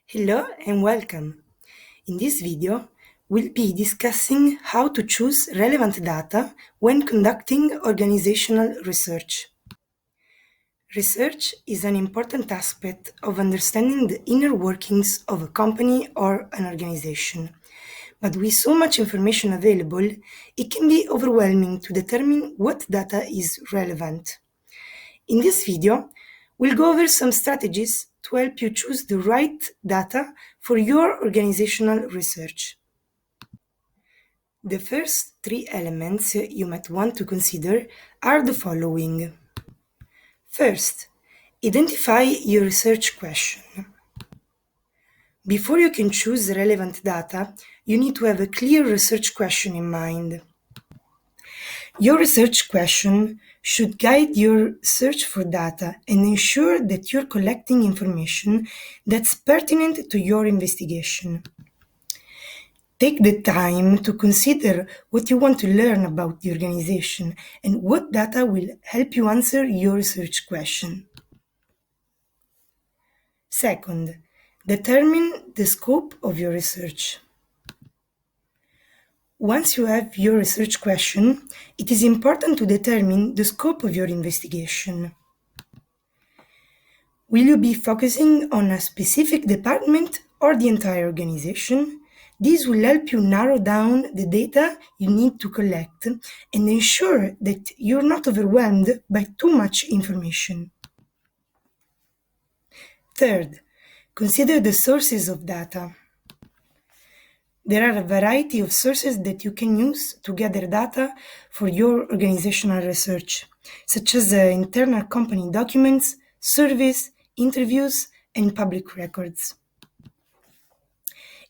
Hello and welcome. In this video, we'll be discussing how to choose relevant data when conducting organizational research. Research is an important aspect of understanding the inner workings of a company or an organization. But with so much information available, it can be overwhelming to determine what data is relevant. In this video, we'll go over some strategies to help you choose the right data for your organizational research. The first three elements you might want to consider are the following. First, identify your research question. Before you can choose relevant data, you need to have a clear research question in mind. Your research question should guide your search for data and ensure that you're collecting information that's pertinent to your investigation. Take the time to consider what you want to learn about the organization and what data will help you answer your research question. Second, determine the scope of your research. Once you have your research question, it is important to determine the scope of your investigation. Will you be focusing on a specific department or the entire organization? This will help you narrow down the data you need to collect and ensure that you're not overwhelmed by too much information. Third, consider the sources of data. There are a variety of sources that you can use to gather data for your organizational research, such as internal company documents, surveys, interviews, and public records.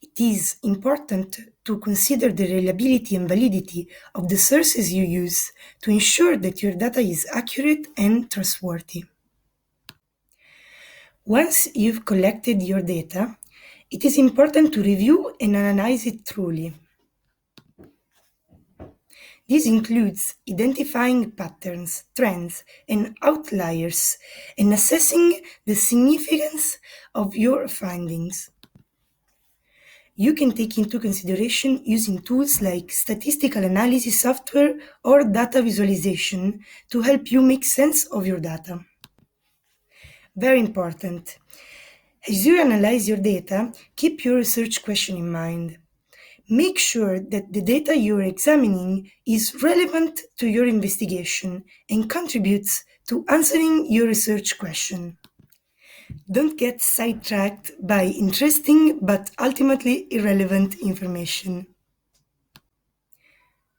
It is important to consider the reliability and validity of the sources you use to ensure that your data is accurate and trustworthy. Once you've collected your data, it is important to review and analyze it truly. This includes identifying patterns, trends, and outliers, and assessing the significance of your findings. You can take into consideration using tools like statistical analysis software or data visualization to help you make sense of your data. Very important. As you analyze your data, keep your research question in mind. Make sure that the data you're examining is relevant to your investigation and contributes to answering your research question. Don't get sidetracked by interesting but ultimately irrelevant information.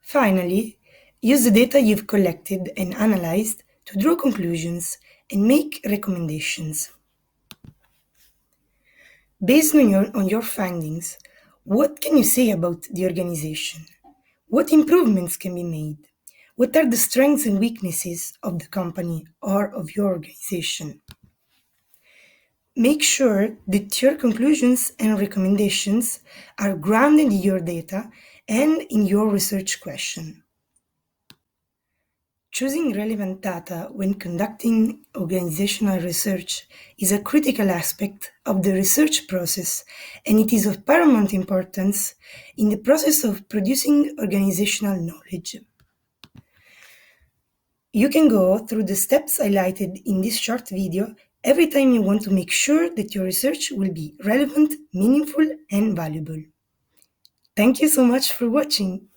Finally, use the data you've collected and analyzed to draw conclusions and make recommendations. Based on your findings, what can you say about the organization? What improvements can be made? What are the strengths and weaknesses of the company or of your organization? Make sure that your conclusions and recommendations are grounded in your data and in your research question. Choosing relevant data when conducting organizational research is a critical aspect of the research process, and it is of paramount importance in the process of producing organizational knowledge. You can go through the steps highlighted in this short video every time you want to make sure that your research will be relevant, meaningful, and valuable. Thank you so much for watching.